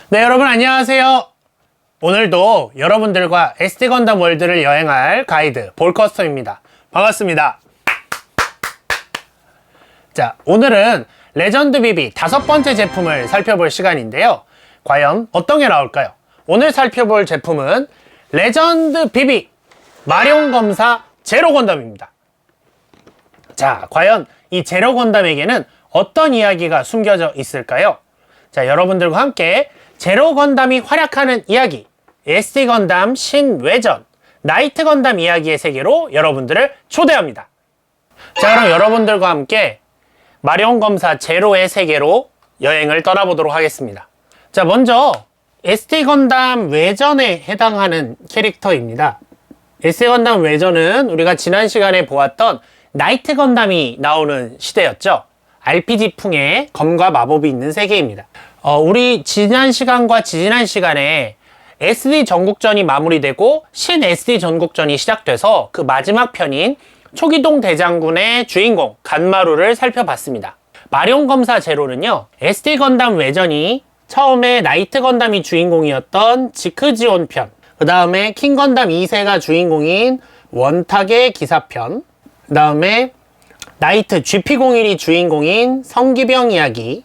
네, 여러분 안녕하세요. 오늘도 여러분들과 SD 건담 월드를 여행할 가이드 볼커스텀입니다. 반갑습니다. 자, 오늘은 레전드 BB 5번째 제품을 살펴볼 시간인데요. 과연 어떤 게 나올까요? 오늘 살펴볼 제품은 레전드 BB 마룡 검사 제로 건담입니다. 자, 과연 이 제로 건담에게는 어떤 이야기가 숨겨져 있을까요? 자, 여러분들과 함께 제로 건담이 활약하는 이야기, SD 건담 신외전, 나이트 건담 이야기의 세계로 여러분들을 초대합니다. 자, 그럼 여러분들과 함께 마룡 검사 제로의 세계로 여행을 떠나보도록 하겠습니다. 자, 먼저 SD 건담 외전에 해당하는 캐릭터입니다. SD 건담 외전은 우리가 지난 시간에 보았던 나이트 건담이 나오는 시대였죠. RPG풍의 검과 마법이 있는 세계입니다. 우리 지난 시간과 지지난 시간에 SD 전국전이 마무리되고 신 SD 전국전이 시작돼서 그 마지막 편인 초기동 대장군의 주인공 간마루를 살펴봤습니다. 마룡 검사 제로는요, SD 건담 외전이 처음에 나이트 건담이 주인공이었던 지크지온 편, 그 다음에 킹 건담 2세가 주인공인 원탁의 기사편, 그 다음에 나이트 GP01이 주인공인 성기병 이야기,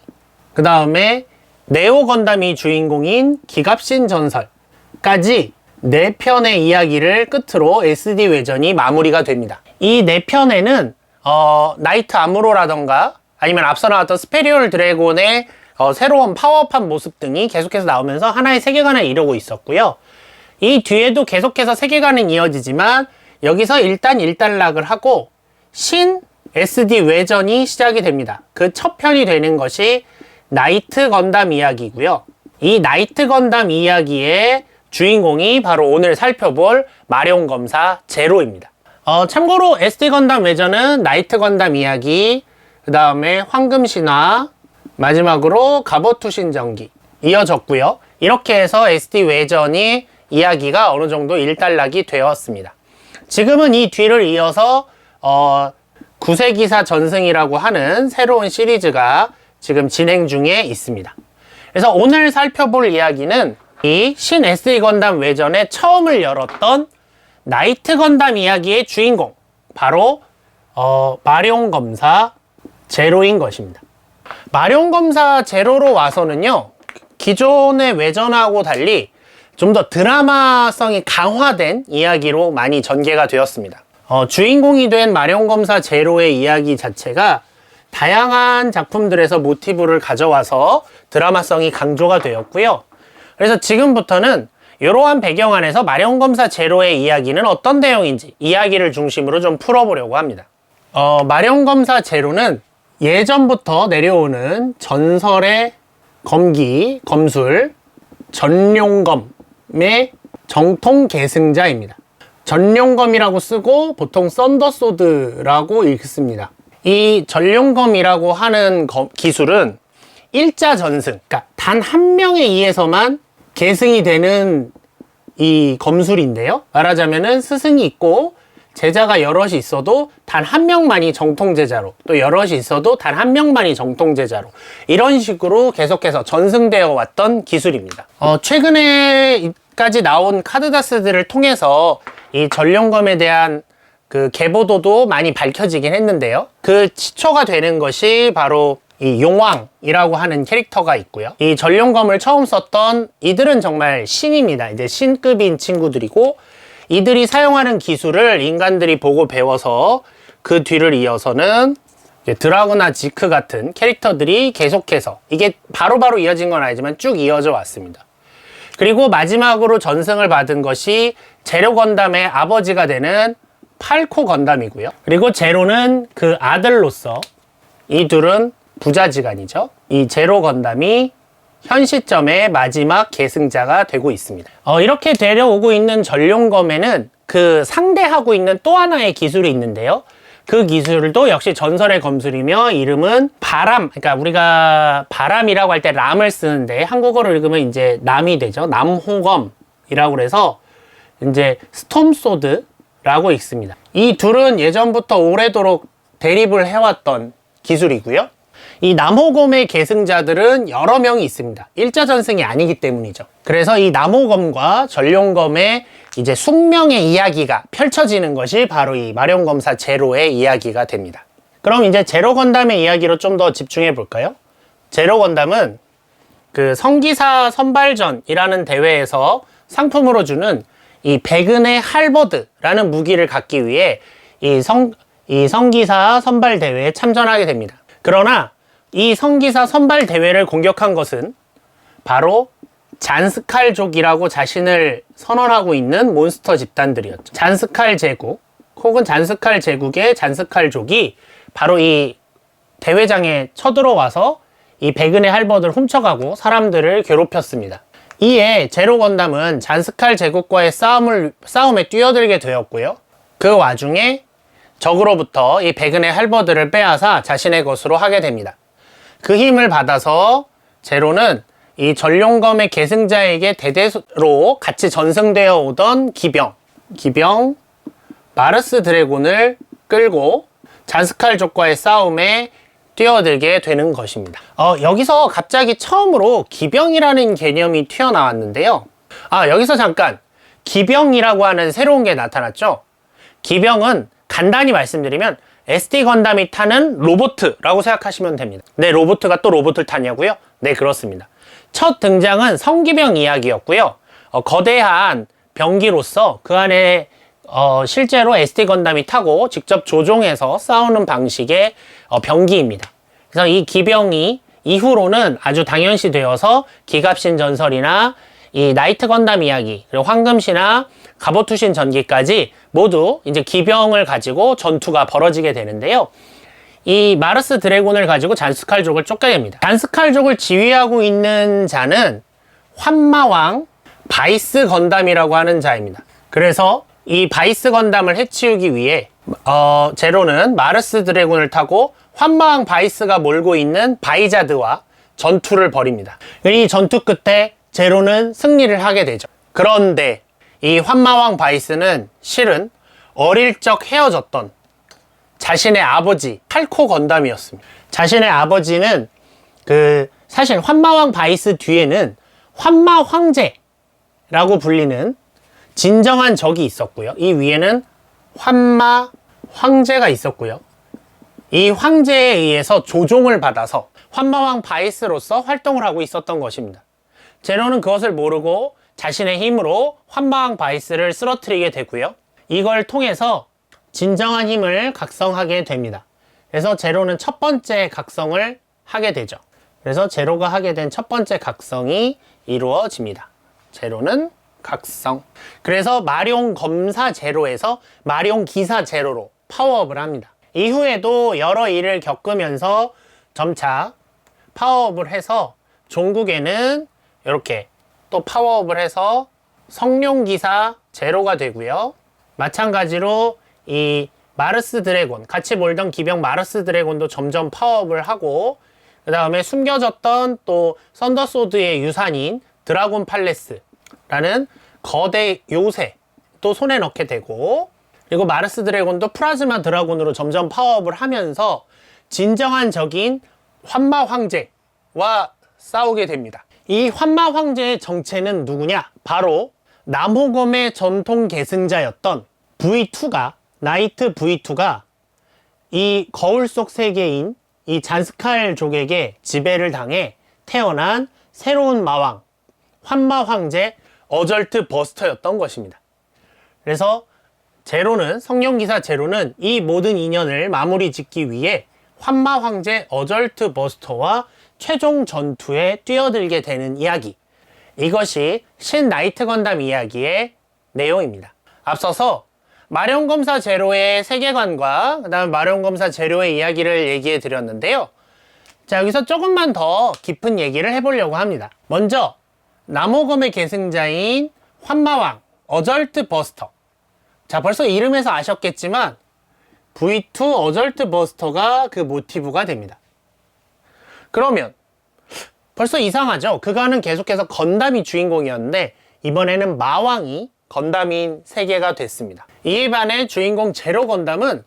그 다음에 네오 건담이 주인공인 기갑신 전설까지 4편의 이야기를 끝으로 SD 외전이 마무리가 됩니다. 이 4편에는 나이트 아무로라던가 아니면 앞서 나왔던 스페리얼 드래곤의 새로운 파워업한 모습 등이 계속해서 나오면서 하나의 세계관을 이루고 있었고요. 이 뒤에도 계속해서 세계관은 이어지지만 여기서 일단 일단락을 하고 신 SD 외전이 시작이 됩니다. 그 첫 편이 되는 것이 나이트 건담 이야기고요. 이 나이트 건담 이야기의 주인공이 바로 오늘 살펴볼 마룡 검사 제로입니다. 참고로 SD 건담 외전은 나이트 건담 이야기, 그 다음에 황금 신화, 마지막으로 갑오투신 전기 이어졌고요. 이렇게 해서 SD 외전이 이야기가 어느 정도 일단락이 되었습니다. 지금은 이 뒤를 이어서 구세기사 전승이라고 하는 새로운 시리즈가 지금 진행 중에 있습니다. 그래서 오늘 살펴볼 이야기는 이 신 SD 건담 외전의 처음을 열었던 나이트 건담 이야기의 주인공, 바로 마룡 검사 제로인 것입니다. 마룡 검사 제로로 와서는요, 기존의 외전하고 달리 좀 더 드라마성이 강화된 이야기로 많이 전개가 되었습니다. 주인공이 된 마룡 검사 제로의 이야기 자체가 다양한 작품들에서 모티브를 가져와서 드라마성이 강조가 되었고요. 그래서 지금부터는 이러한 배경 안에서 마룡 검사 제로의 이야기는 어떤 내용인지 이야기를 중심으로 좀 풀어보려고 합니다. 마룡 검사 제로는 예전부터 내려오는 전설의 검기, 검술, 전룡검의 정통 계승자입니다. 전룡검이라고 쓰고 보통 썬더소드라고 읽습니다. 이 전룡검이라고 하는 기술은 일자 전승, 그러니까 단 한 명에 의해서만 계승이 되는 이 검술인데요. 말하자면은 스승이 있고 제자가 여럿이 있어도 단 한 명만이 정통 제자로, 또 여럿이 있어도 단 한 명만이 정통 제자로, 이런 식으로 계속해서 전승되어 왔던 기술입니다. 최근에까지 나온 카드다스들을 통해서 이 전룡검에 대한 그 계보도도 많이 밝혀지긴 했는데요. 그 시초가 되는 것이 바로 이 용왕이라고 하는 캐릭터가 있고요. 이 전룡검을 처음 썼던 이들은 정말 신입니다. 이제 신급인 친구들이고, 이들이 사용하는 기술을 인간들이 보고 배워서 그 뒤를 이어서는 드라그나 지크 같은 캐릭터들이 계속해서, 이게 바로바로 이어진 건 아니지만 쭉 이어져 왔습니다. 그리고 마지막으로 전승을 받은 것이 제로 건담의 아버지가 되는 팔코 건담이고요. 그리고 제로는 그 아들로서, 이 둘은 부자지간이죠. 이 제로 건담이 현 시점의 마지막 계승자가 되고 있습니다. 이렇게 데려오고 있는 전룡검에는 그 상대하고 있는 또 하나의 기술이 있는데요. 그 기술도 역시 전설의 검술이며 이름은 바람, 그러니까 우리가 바람이라고 할 때 람을 쓰는데 한국어로 읽으면 이제 남이 되죠. 남호검이라고 그래서 이제 스톰소드라고 읽습니다. 이 둘은 예전부터 오래도록 대립을 해왔던 기술이고요. 이 남호검의 계승자들은 여러 명이 있습니다. 일자전승이 아니기 때문이죠. 그래서 이 남호검과 전룡검의 이제 숙명의 이야기가 펼쳐지는 것이 바로 이 마룡검사 제로의 이야기가 됩니다. 그럼 이제 제로 건담의 이야기로 좀 더 집중해 볼까요? 제로 건담은 그 성기사 선발전이라는 대회에서 상품으로 주는 이 백은의 할버드라는 무기를 갖기 위해 이 성기사 선발 대회에 참전하게 됩니다. 그러나 이 성기사 선발 대회를 공격한 것은 바로 잔스칼족이라고 자신을 선언하고 있는 몬스터 집단들이었죠. 잔스칼 제국 혹은 잔스칼 제국의 잔스칼족이 바로 이 대회장에 쳐들어와서 이 백은의 할버드를 훔쳐가고 사람들을 괴롭혔습니다. 이에 제로 건담은 잔스칼 제국과의 싸움에 뛰어들게 되었고요. 그 와중에 적으로부터 이 백은의 할버드를 빼앗아 자신의 것으로 하게 됩니다. 그 힘을 받아서 제로는 이 전룡검의 계승자에게 대대로 같이 전승되어 오던 기병 마르스 드래곤을 끌고 잔스칼족과의 싸움에 뛰어들게 되는 것입니다. 여기서 갑자기 처음으로 기병이라는 개념이 튀어나왔는데요. 여기서 잠깐 기병이라고 하는 새로운 게 나타났죠. 기병은 간단히 말씀드리면 SD 건담이 타는 로보트라고 생각하시면 됩니다. 네, 로보트가 또 로봇을 타냐고요? 네, 그렇습니다. 첫 등장은 성기병 이야기였고요. 거대한 병기로서 그 안에 실제로 SD 건담이 타고 직접 조종해서 싸우는 방식의 병기입니다. 그래서 이 기병이 이후로는 아주 당연시 되어서 기갑신 전설이나 이 나이트 건담 이야기, 그리고 황금시나 갑오투신 전기까지 모두 이제 기병을 가지고 전투가 벌어지게 되는데요. 이 마르스 드래곤을 가지고 잔스칼족을 쫓겨냅니다. 잔스칼족을 지휘하고 있는 자는 환마왕 바이스 건담이라고 하는 자입니다. 그래서 이 바이스 건담을 해치우기 위해 제로는 마르스 드래곤을 타고 환마왕 바이스가 몰고 있는 바이자드와 전투를 벌입니다. 이 전투 끝에 제로는 승리를 하게 되죠. 그런데 이 환마왕 바이스는 실은 어릴 적 헤어졌던 자신의 아버지 팔코 건담이었습니다. 자신의 아버지는 사실 환마왕 바이스 뒤에는 환마 황제라고 불리는 진정한 적이 있었고요. 이 위에는 환마 황제가 있었고요. 이 황제에 의해서 조종을 받아서 환마왕 바이스로서 활동을 하고 있었던 것입니다. 제로는 그것을 모르고 자신의 힘으로 환마왕 바이스를 쓰러뜨리게 되고요. 이걸 통해서 진정한 힘을 각성하게 됩니다. 그래서 제로는 첫 번째 각성을 하게 되죠. 그래서 제로가 하게 된 첫 번째 각성이 이루어집니다. 제로는 각성. 그래서 마룡 검사 제로에서 마룡 기사 제로로 파워업을 합니다. 이후에도 여러 일을 겪으면서 점차 파워업을 해서 종국에는 이렇게 또 파워업을 해서 성룡기사 제로가 되고요. 마찬가지로 이 마르스 드래곤, 같이 몰던 기병 마르스 드래곤도 점점 파워업을 하고, 그 다음에 숨겨졌던 또 썬더소드의 유산인 드라곤 팔레스라는 거대 요새 또 손에 넣게 되고, 그리고 마르스 드래곤도 플라즈마 드라곤으로 점점 파워업을 하면서 진정한 적인 환마 황제와 싸우게 됩니다. 이 환마 황제의 정체는 누구냐? 바로 남호검의 전통 계승자였던 V2가, 나이트 V2가 이 거울 속 세계인 이 잔스칼족에게 지배를 당해 태어난 새로운 마왕, 환마 황제 어절트 버스터였던 것입니다. 그래서 제로는, 성룡기사 제로는 이 모든 인연을 마무리 짓기 위해 환마 황제 어절트 버스터와 최종 전투에 뛰어들게 되는 이야기, 이것이 신 나이트 건담 이야기의 내용입니다. 앞서서 마룡검사 제로의 세계관과 그 다음에 마룡검사 제로의 이야기를 얘기해 드렸는데요. 자, 여기서 조금만 더 깊은 얘기를 해보려고 합니다. 먼저 남호검의 계승자인 환마왕 어절트 버스터. 자, 벌써 이름에서 아셨겠지만 V2 어절트 버스터가 그 모티브가 됩니다. 그러면 벌써 이상하죠? 그간은 계속해서 건담이 주인공이었는데 이번에는 마왕이 건담인 세계가 됐습니다. 이에 반해 주인공 제로 건담은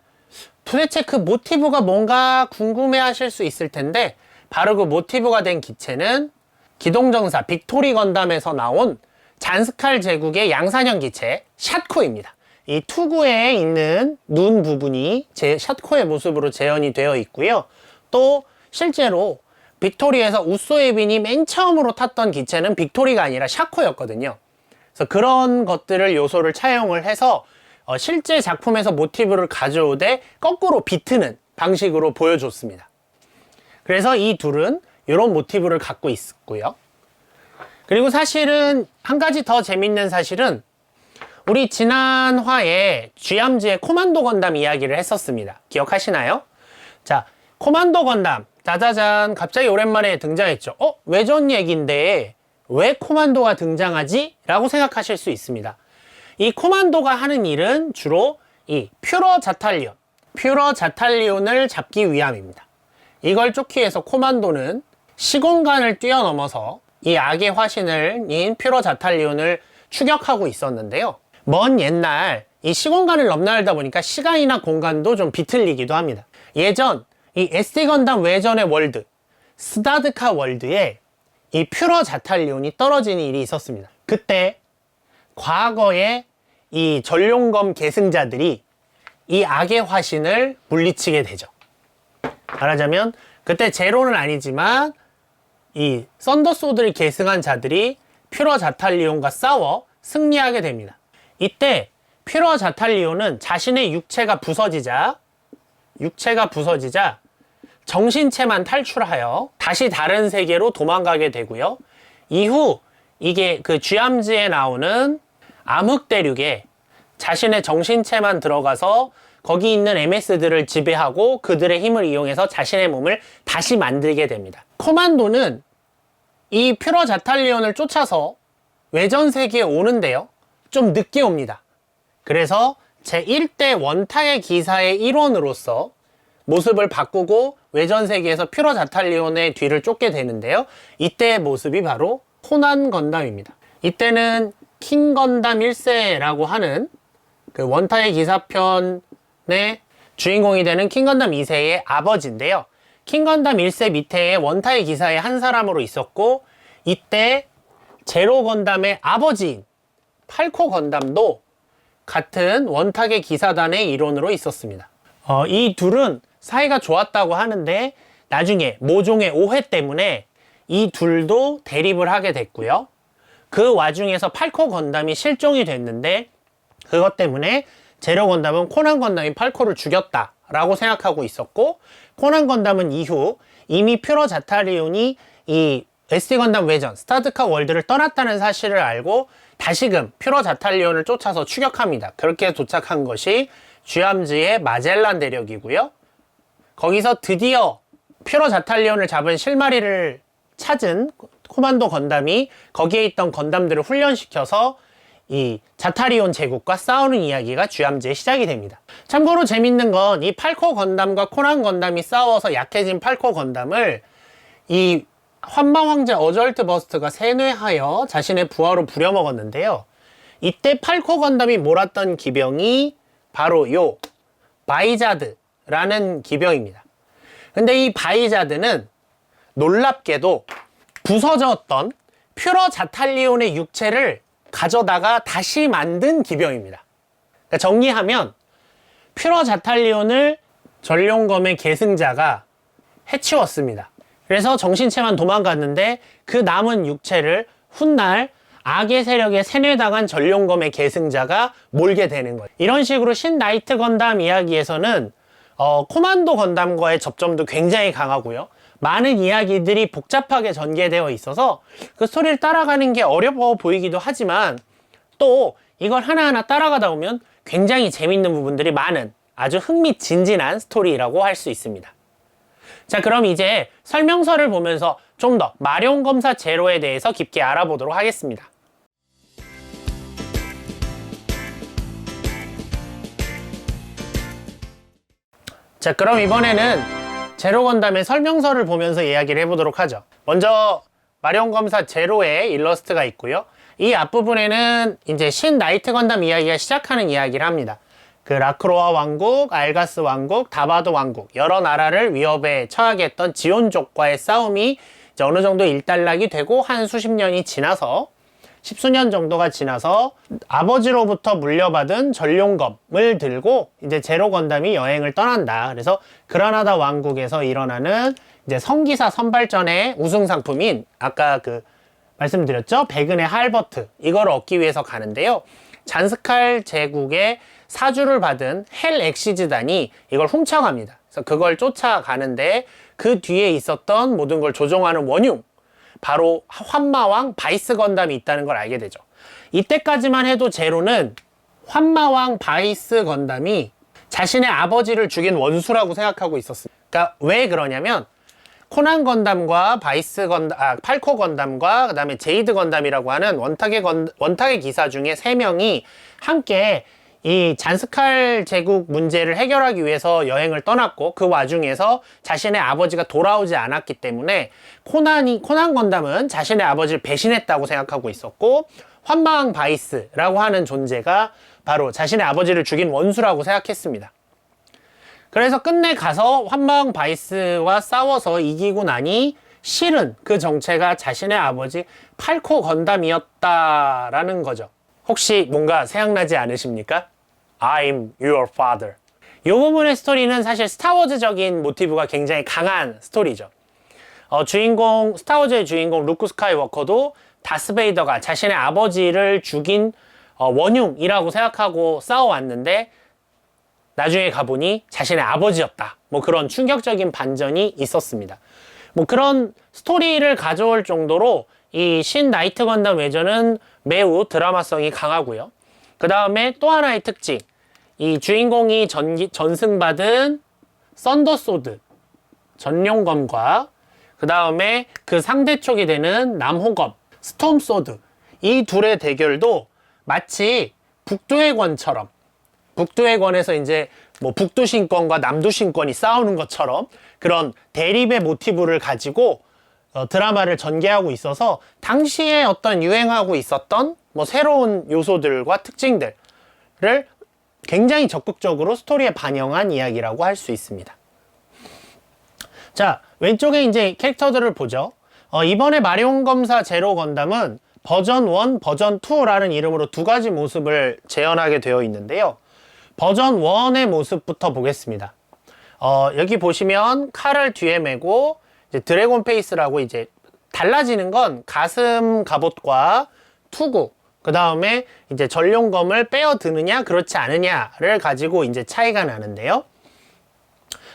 도대체 그 모티브가 뭔가 궁금해 하실 수 있을 텐데 바로 그 모티브가 된 기체는 기동전사 빅토리 건담에서 나온 잔스칼 제국의 양산형 기체 샷코입니다. 이 투구에 있는 눈 부분이 샷코의 모습으로 재현이 되어 있고요. 또 실제로 빅토리에서 우소에빈이 맨 처음으로 탔던 기체는 빅토리가 아니라 샤코였거든요. 그래서 그런 것들을 요소를 차용을 해서 실제 작품에서 모티브를 가져오되 거꾸로 비트는 방식으로 보여줬습니다. 그래서 이 둘은 이런 모티브를 갖고 있고요. 그리고 사실은 한 가지 더 재밌는 사실은 우리 지난 화에 쥐암즈의 코만도 건담 이야기를 했었습니다. 기억하시나요? 자, 코만도 건담 짜자잔 갑자기 오랜만에 등장했죠. 외전 얘기인데 왜 코만도가 등장하지? 라고 생각하실 수 있습니다. 이 코만도가 하는 일은 주로 이 퓨러 자탈리온을 잡기 위함입니다. 이걸 쫓기 위해서 코만도는 시공간을 뛰어넘어서 이 악의 화신인 퓨러 자탈리온을 추격하고 있었는데요. 먼 옛날 이 시공간을 넘나들다 보니까 시간이나 공간도 좀 비틀리기도 합니다. 예전 이 SD 건담 외전의 월드 스다드카 월드에 이 퓨러 자탈리온이 떨어지는 일이 있었습니다. 그때 과거에 이 전룡검 계승자들이 이 악의 화신을 물리치게 되죠. 말하자면 그때 제로는 아니지만 이 썬더소드를 계승한 자들이 퓨러 자탈리온과 싸워 승리하게 됩니다. 이때 퓨러 자탈리온은 자신의 육체가 부서지자 정신체만 탈출하여 다시 다른 세계로 도망가게 되고요. 이후 이게 그 쥐암즈에 나오는 암흑대륙에 자신의 정신체만 들어가서 거기 있는 MS들을 지배하고 그들의 힘을 이용해서 자신의 몸을 다시 만들게 됩니다. 코만도는 이 퓨러 자탈리온을 쫓아서 외전 세계에 오는데요. 좀 늦게 옵니다. 그래서 제1대 원타의 기사의 일원으로서 모습을 바꾸고 외전 세계에서 퓨러 자탈리온의 뒤를 쫓게 되는데요. 이때의 모습이 바로 코난 건담입니다. 이때는 킹 건담 1세라고 하는 그 원타의 기사편의 주인공이 되는 킹 건담 2세의 아버지인데요. 킹 건담 1세 밑에 원타의 기사의 한 사람으로 있었고, 이때 제로 건담의 아버지인 팔코 건담도 같은 원탁의 기사단의 일원으로 있었습니다. 이 둘은 사이가 좋았다고 하는데 나중에 모종의 오해 때문에 이 둘도 대립을 하게 됐고요. 그 와중에서 팔코 건담이 실종이 됐는데 그것 때문에 제로 건담은 코난 건담이 팔코를 죽였다라고 생각하고 있었고, 코난 건담은 이후 이미 퓨러 자탈리온이 이 SD 건담 외전 스타드카 월드를 떠났다는 사실을 알고 다시금 퓨러 자탈리온을 쫓아서 추격합니다. 그렇게 도착한 것이 쥐암즈의 마젤란 대륙이고요. 거기서 드디어 퓨러 자탈리온을 잡은 실마리를 찾은 코만도 건담이 거기에 있던 건담들을 훈련시켜서 이 자탈리온 제국과 싸우는 이야기가 쥐암즈의 시작이 됩니다. 참고로 재밌는 건 이 팔코 건담과 코난 건담이 싸워서 약해진 팔코 건담을 이 환마 황제 어절트 버스트가 세뇌하여 자신의 부하로 부려먹었는데요. 이때 팔코 건담이 몰았던 기병이 바로 요 바이자드라는 기병입니다. 근데 이 바이자드는 놀랍게도 부서졌던 퓨러 자탈리온의 육체를 가져다가 다시 만든 기병입니다. 그러니까 정리하면 퓨러 자탈리온을 전룡검의 계승자가 해치웠습니다. 그래서 정신체만 도망갔는데 그 남은 육체를 훗날 악의 세력에 세뇌당한 전룡검의 계승자가 몰게 되는 거예요. 이런 식으로 신 나이트 건담 이야기에서는 코만도 건담과의 접점도 굉장히 강하고요. 많은 이야기들이 복잡하게 전개되어 있어서 그 스토리를 따라가는 게 어려워 보이기도 하지만 또 이걸 하나하나 따라가다 보면 굉장히 재밌는 부분들이 많은 아주 흥미진진한 스토리라고 할 수 있습니다. 자, 그럼 이제 설명서를 보면서 좀 더 마룡검사 제로에 대해서 깊게 알아보도록 하겠습니다. 자, 그럼 이번에는 제로 건담의 설명서를 보면서 이야기를 해보도록 하죠. 먼저 마룡검사 제로의 일러스트가 있고요. 이 앞부분에는 이제 신 나이트 건담 이야기가 시작하는 이야기를 합니다. 그 라크로아 왕국, 알가스 왕국, 다바드 왕국 여러 나라를 위협에 처하게 했던 지온족과의 싸움이 이제 어느 정도 일단락이 되고 한 수십 년이 지나서 십수년 정도가 지나서 아버지로부터 물려받은 전룡검을 들고 이제 제로 건담이 여행을 떠난다. 그래서 그라나다 왕국에서 일어나는 이제 성기사 선발전의 우승 상품인 아까 그 말씀드렸죠? 백은의 할버트 이걸 얻기 위해서 가는데요. 잔스칼 제국의 사주를 받은 헬 엑시즈단이 이걸 훔쳐갑니다. 그래서 그걸 쫓아가는데 그 뒤에 있었던 모든 걸 조종하는 원흉 바로 환마왕 바이스 건담이 있다는 걸 알게 되죠. 이때까지만 해도 제로는 환마왕 바이스 건담이 자신의 아버지를 죽인 원수라고 생각하고 있었습니다. 그러니까 왜 그러냐면 코난 건담과 바이스 건담, 팔코 건담과 그 다음에 제이드 건담이라고 하는 원탁의 기사 중에 3명이 함께 이 잔스칼 제국 문제를 해결하기 위해서 여행을 떠났고 그 와중에서 자신의 아버지가 돌아오지 않았기 때문에 코난 건담은 자신의 아버지를 배신했다고 생각하고 있었고 환마왕 바이스라고 하는 존재가 바로 자신의 아버지를 죽인 원수라고 생각했습니다. 그래서 끝내 가서 환마왕 바이스와 싸워서 이기고 나니 실은 그 정체가 자신의 아버지 팔코 건담이었다라는 거죠. 혹시 뭔가 생각나지 않으십니까? I'm your father. 이 부분의 스토리는 사실 스타워즈적인 모티브가 굉장히 강한 스토리죠. 스타워즈의 주인공 루크 스카이워커도 다스베이더가 자신의 아버지를 죽인 원흉이라고 생각하고 싸워왔는데 나중에 가보니 자신의 아버지였다. 뭐 그런 충격적인 반전이 있었습니다. 뭐 그런 스토리를 가져올 정도로 이 신 나이트 건담 외전은 매우 드라마성이 강하고요. 그 다음에 또 하나의 특징. 이 주인공이 전승받은 썬더소드 전룡검과 그 다음에 그 상대촉이 되는 남호검 스톰소드 이 둘의 대결도 마치 북두의 권처럼 북두의 권에서 이제 뭐 북두신권과 남두신권이 싸우는 것처럼 그런 대립의 모티브를 가지고 드라마를 전개하고 있어서 당시에 어떤 유행하고 있었던 뭐 새로운 요소들과 특징들을 굉장히 적극적으로 스토리에 반영한 이야기라고 할 수 있습니다. 자, 왼쪽에 이제 캐릭터들을 보죠. 이번에 마리온 검사 제로 건담은 버전 1, 버전 2라는 이름으로 두 가지 모습을 재현하게 되어 있는데요. 버전 1의 모습부터 보겠습니다. 여기 보시면 칼을 뒤에 메고 이제 드래곤 페이스라고 이제 달라지는 건 가슴 갑옷과 투구 그 다음에 이제 전룡검을 빼어 드느냐 그렇지 않느냐를 가지고 이제 차이가 나는데요.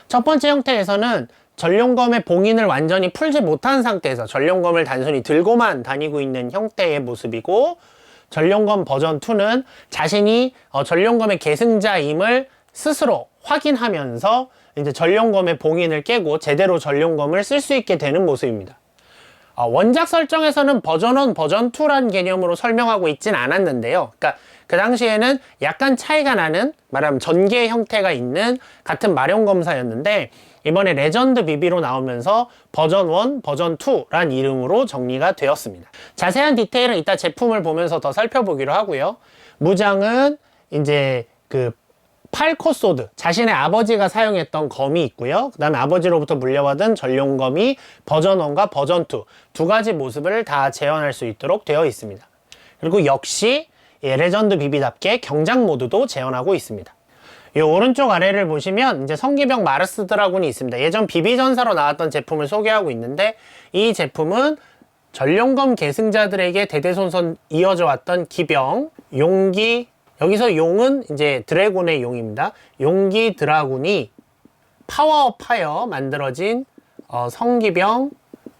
첫 번째 형태에서는 전룡검의 봉인을 완전히 풀지 못한 상태에서 전룡검을 단순히 들고만 다니고 있는 형태의 모습이고 전룡검 버전 2는 자신이 전룡검의 계승자임을 스스로 확인하면서 이제 전룡검의 봉인을 깨고 제대로 전룡검을 쓸 수 있게 되는 모습입니다. 원작 설정에서는 버전 1, 버전 2란 개념으로 설명하고 있진 않았는데요. 그러니까 그 당시에는 약간 차이가 나는 말하면 전개 형태가 있는 같은 마룡 검사였는데 이번에 레전드 비비로 나오면서 버전 1, 버전 2란 이름으로 정리가 되었습니다. 자세한 디테일은 이따 제품을 보면서 더 살펴보기로 하고요. 무장은 이제 그 팔코소드, 자신의 아버지가 사용했던 검이 있고요. 그 다음에 아버지로부터 물려받은 전룡검이 버전 1과 버전 2, 두 가지 모습을 다 재현할 수 있도록 되어 있습니다. 그리고 역시 레전드 비비답게 경장 모드도 재현하고 있습니다. 이 오른쪽 아래를 보시면 이제 성기병 마르스 드라군이 있습니다. 예전 비비전사로 나왔던 제품을 소개하고 있는데 이 제품은 전룡검 계승자들에게 대대손손 이어져 왔던 기병, 용기, 여기서 용은 이제 드래곤의 용입니다. 용기 드라군이 파워업 파이어 만들어진 성기병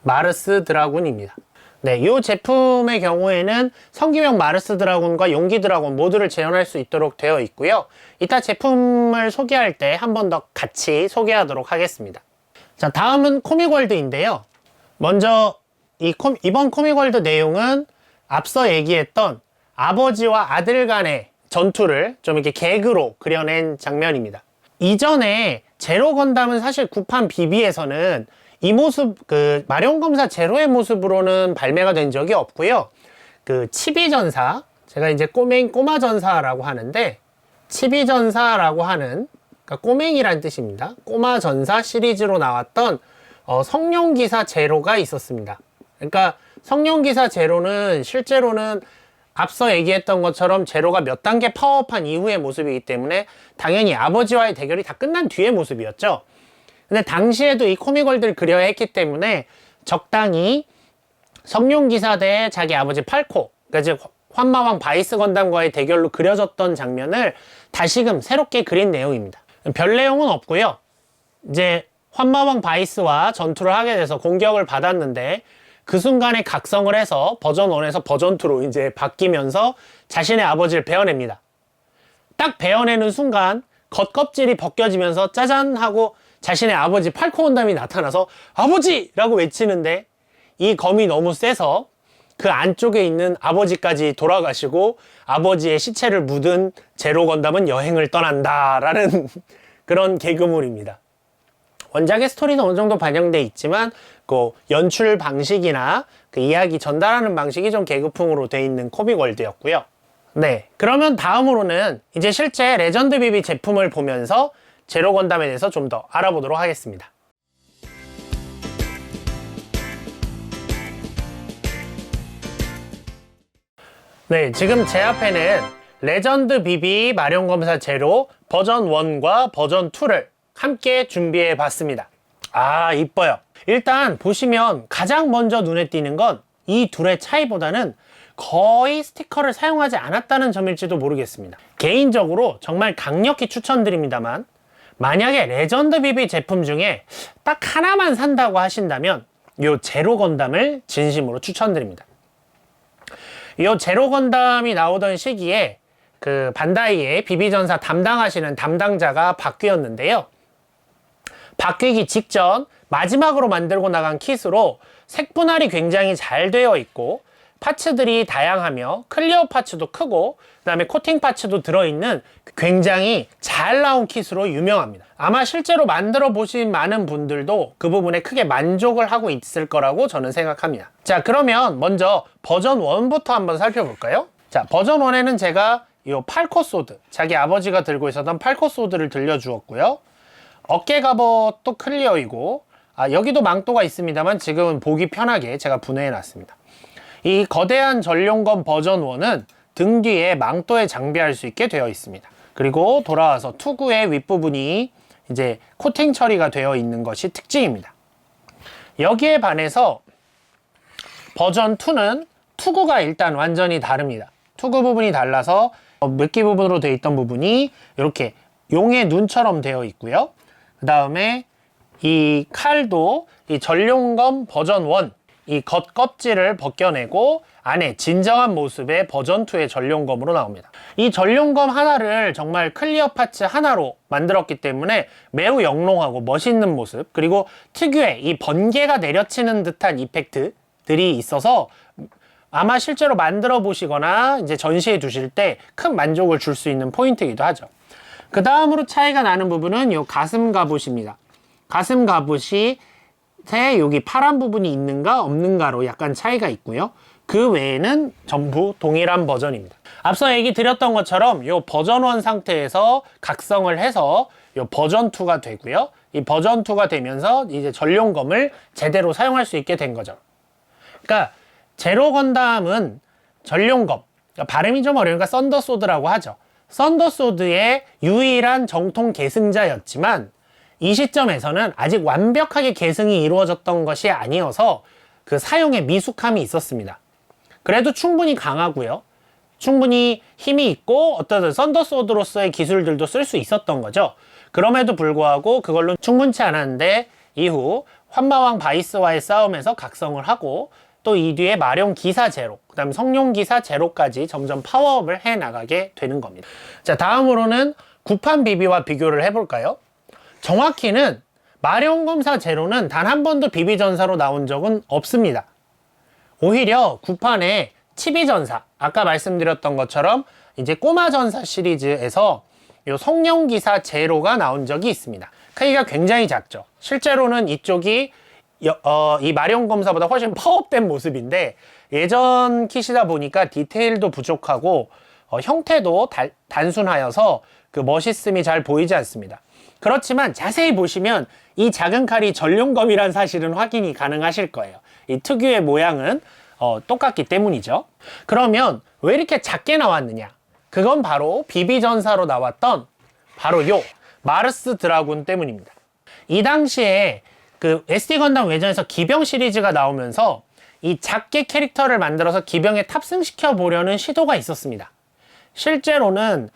마르스 드라군입니다. 네, 이 제품의 경우에는 성기병 마르스 드라군과 용기 드라군 모두를 재현할 수 있도록 되어 있고요. 이따 제품을 소개할 때 한 번 더 같이 소개하도록 하겠습니다. 자, 다음은 코믹월드인데요. 먼저 이번 코믹월드 내용은 앞서 얘기했던 아버지와 아들 간의 전투를 좀 이렇게 개그로 그려낸 장면입니다. 이전에 제로 건담은 사실 구판 비비에서는 이 모습, 그 마룡 검사 제로의 모습으로는 발매가 된 적이 없고요. 그 치비 전사, 제가 이제 꼬마 전사라고 하는데 치비전사라고 하는, 그러니까 꼬맹이란 뜻입니다. 꼬마전사 시리즈로 나왔던 성룡기사 제로가 있었습니다. 그러니까 성룡기사 제로는 실제로는 앞서 얘기했던 것처럼 제로가 몇 단계 파워업한 이후의 모습이기 때문에 당연히 아버지와의 대결이 다 끝난 뒤의 모습이었죠. 근데 당시에도 이 코미걸들을 그려야 했기 때문에 적당히 성룡기사 대 자기 아버지 팔코, 그러니까 즉 환마왕 바이스 건담과의 대결로 그려졌던 장면을 다시금 새롭게 그린 내용입니다. 별 내용은 없고요. 이제 환마왕 바이스와 전투를 하게 돼서 공격을 받았는데 그 순간에 각성을 해서 버전 1에서 버전 2로 이제 바뀌면서 자신의 아버지를 베어냅니다. 딱 베어내는 순간 겉껍질이 벗겨지면서 짜잔 하고 자신의 아버지 팔코 건담이 나타나서 아버지! 라고 외치는데 이 검이 너무 세서 그 안쪽에 있는 아버지까지 돌아가시고 아버지의 시체를 묻은 제로 건담은 여행을 떠난다 라는 그런 개그물입니다. 원작의 스토리는 어느 정도 반영돼 있지만 그 연출 방식이나 그 이야기 전달하는 방식이 좀 개그풍으로 돼 있는 코믹월드였고요. 네, 그러면 다음으로는 이제 실제 레전드 비비 제품을 보면서 제로 건담에 대해서 좀 더 알아보도록 하겠습니다. 네, 지금 제 앞에는 레전드 비비 마룡검사 제로 버전 1과 버전 2를 함께 준비해 봤습니다. 아, 이뻐요. 일단 보시면 가장 먼저 눈에 띄는 건 이 둘의 차이보다는 거의 스티커를 사용하지 않았다는 점일지도 모르겠습니다. 개인적으로 정말 강력히 추천드립니다만 만약에 레전드 비비 제품 중에 딱 하나만 산다고 하신다면 요 제로 건담을 진심으로 추천드립니다. 요 제로 건담이 나오던 시기에 그 반다이의 비비전사 담당하시는 담당자가 바뀌었는데요. 바뀌기 직전 마지막으로 만들고 나간 킷으로 색 분할이 굉장히 잘 되어 있고 파츠들이 다양하며 클리어 파츠도 크고 그 다음에 코팅 파츠도 들어있는 굉장히 잘 나온 킷으로 유명합니다. 아마 실제로 만들어 보신 많은 분들도 그 부분에 크게 만족을 하고 있을 거라고 저는 생각합니다. 자, 그러면 먼저 버전 1부터 한번 살펴볼까요? 자, 버전 1에는 제가 이 팔코 소드, 자기 아버지가 들고 있었던 팔코 소드를 들려주었고요. 어깨 갑옷도 클리어이고 여기도 망토가 있습니다만 지금은 보기 편하게 제가 분해해 놨습니다. 이 거대한 전룡검 버전 1은 등 뒤에 망토에 장비할 수 있게 되어 있습니다. 그리고 돌아와서 투구의 윗부분이 이제 코팅 처리가 되어 있는 것이 특징입니다. 여기에 반해서 버전 2는 투구가 일단 완전히 다릅니다. 투구 부분이 달라서 미끼 부분으로 되어 있던 부분이 이렇게 용의 눈처럼 되어 있고요. 그 다음에 이 칼도 이 전룡검 버전 1 이 겉껍질을 벗겨내고 안에 진정한 모습의 버전 2의 전룡검으로 나옵니다. 이 전룡검 하나를 정말 클리어 파츠 하나로 만들었기 때문에 매우 영롱하고 멋있는 모습, 그리고 특유의 이 번개가 내려치는 듯한 이펙트들이 있어서 아마 실제로 만들어 보시거나 이제 전시해 두실 때 큰 만족을 줄 수 있는 포인트이기도 하죠. 그 다음으로 차이가 나는 부분은 이 가슴 갑옷입니다. 가슴 갑옷이 여기 파란 부분이 있는가 없는가로 약간 차이가 있고요. 그 외에는 전부 동일한 버전입니다. 앞서 얘기 드렸던 것처럼 이 버전 1 상태에서 각성을 해서 이 버전 2가 되고요. 이 버전 2가 되면서 이제 전룡검을 제대로 사용할 수 있게 된 거죠. 그러니까 제로 건담은 전룡검, 그러니까 발음이 좀 어려우니까 썬더소드라고 하죠. 썬더소드의 유일한 정통 계승자였지만 이 시점에서는 아직 완벽하게 계승이 이루어졌던 것이 아니어서 그 사용에 미숙함이 있었습니다. 그래도 충분히 강하고요. 충분히 힘이 있고 어떤 썬더소드로서의 기술들도 쓸 수 있었던 거죠. 그럼에도 불구하고 그걸로 충분치 않았는데 이후 환마왕 바이스와의 싸움에서 각성을 하고 또 이 뒤에 마룡 기사 제로, 그 다음 성룡 기사 제로까지 점점 파워업을 해 나가게 되는 겁니다. 자, 다음으로는 구판 비비와 비교를 해볼까요? 정확히는 마룡검사 제로는 단 한 번도 비비전사로 나온 적은 없습니다. 오히려 구판에 치비전사, 아까 말씀드렸던 것처럼 이제 꼬마전사 시리즈에서 요 성룡기사 제로가 나온 적이 있습니다. 크기가 굉장히 작죠. 실제로는 이쪽이 이 마룡검사보다 훨씬 파워업된 모습인데 예전 킷이다 보니까 디테일도 부족하고 형태도 단순하여서 그 멋있음이 잘 보이지 않습니다. 그렇지만 자세히 보시면 이 작은 칼이 전륜검이란 사실은 확인이 가능하실 거예요. 이 특유의 모양은 똑같기 때문이죠. 그러면 왜 이렇게 작게 나왔느냐? 그건 바로 비비전사로 나왔던 바로 요 마르스 드라군 때문입니다. 이 당시에 그 SD 건담 외전에서 기병 시리즈가 나오면서 이 작게 캐릭터를 만들어서 기병에 탑승시켜 보려는 시도가 있었습니다. 실제로는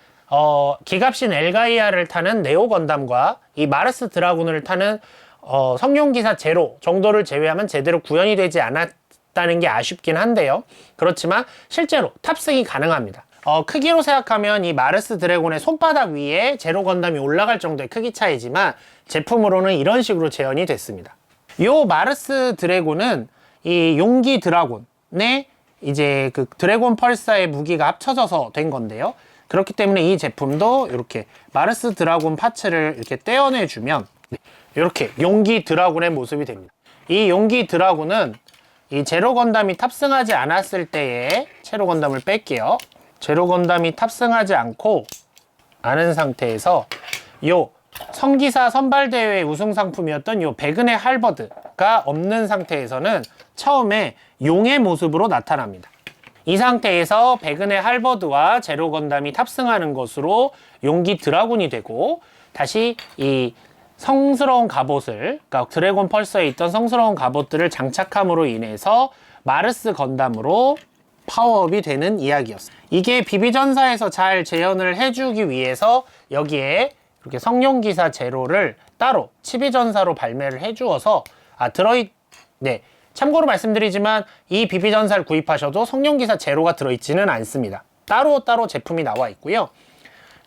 기갑신 엘가이아를 타는 네오 건담과 이 마르스 드라군을 타는 성룡기사 제로 정도를 제외하면 제대로 구현이 되지 않았다는 게 아쉽긴 한데요. 그렇지만 실제로 탑승이 가능합니다. 크기로 생각하면 이 마르스 드래곤의 손바닥 위에 제로 건담이 올라갈 정도의 크기 차이지만 제품으로는 이런 식으로 재현이 됐습니다. 요 마르스 드래곤은 이 용기 드라곤의 이제 그 드래곤 펄사의 무기가 합쳐져서 된 건데요. 그렇기 때문에 이 제품도 이렇게 마르스 드라곤 파츠를 이렇게 떼어내주면 이렇게 용기 드라곤의 모습이 됩니다. 이 용기 드라곤은 이 제로 건담이 탑승하지 않았을 때에 제로 건담을 뺄게요. 제로 건담이 탑승하지 않은 상태에서 요 성기사 선발대회 우승 상품이었던 요 백은의 할버드가 없는 상태에서는 처음에 용의 모습으로 나타납니다. 이 상태에서 백은의 할버드와 제로 건담이 탑승하는 것으로 용기 드라군이 되고 다시 이 성스러운 갑옷을, 그러니까 드래곤 펄서에 있던 성스러운 갑옷들을 장착함으로 인해서 마르스 건담으로 파워업이 되는 이야기였어요. 이게 비비전사에서 잘 재현을 해주기 위해서 여기에 이렇게 성룡기사 제로를 따로 치비전사로 발매를 해주어서 네, 참고로 말씀드리지만 이 비비전사를 구입하셔도 성룡기사 제로가 들어있지는 않습니다. 따로 제품이 나와 있고요.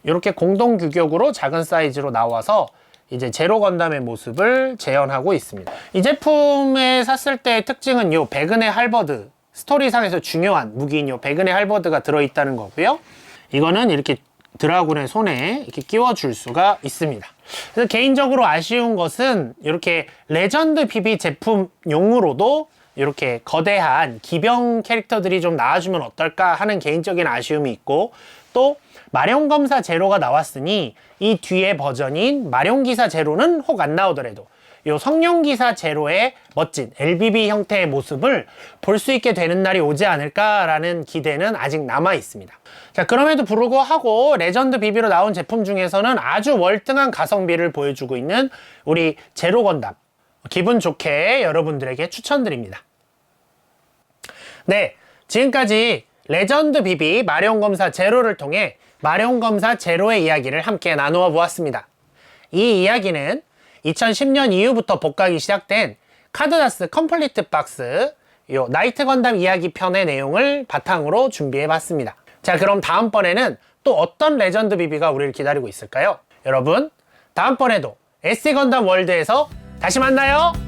이렇게 공동 규격으로 작은 사이즈로 나와서 이제 제로 건담의 모습을 재현하고 있습니다. 이 제품에 샀을 때의 특징은 요 백은의 할버드, 스토리상에서 중요한 무기인 요 백은의 할버드가 들어있다는 거고요. 이거는 이렇게 드라군의 손에 이렇게 끼워줄 수가 있습니다. 그래서 개인적으로 아쉬운 것은 이렇게 레전드 BB 제품용으로도 이렇게 거대한 기병 캐릭터들이 좀 나와주면 어떨까 하는 개인적인 아쉬움이 있고, 또 마룡검사 제로가 나왔으니 이 뒤에 버전인 마룡기사 제로는 혹 안 나오더라도 요 성룡기사 제로의 멋진 LBB 형태의 모습을 볼 수 있게 되는 날이 오지 않을까라는 기대는 아직 남아 있습니다. 자, 그럼에도 불구하고 레전드 BB로 나온 제품 중에서는 아주 월등한 가성비를 보여주고 있는 우리 제로 건담, 기분 좋게 여러분들에게 추천드립니다. 네, 지금까지 레전드 BB 마룡검사 제로를 통해 마룡검사 제로의 이야기를 함께 나누어 보았습니다. 이 이야기는 2010년 이후부터 복각이 시작된 카드다스 컴플리트 박스 요 나이트 건담 이야기 편의 내용을 바탕으로 준비해 봤습니다. 자, 그럼 다음번에는 또 어떤 레전드 BB가 우리를 기다리고 있을까요? 여러분, 다음번에도 SD 건담 월드에서 다시 만나요!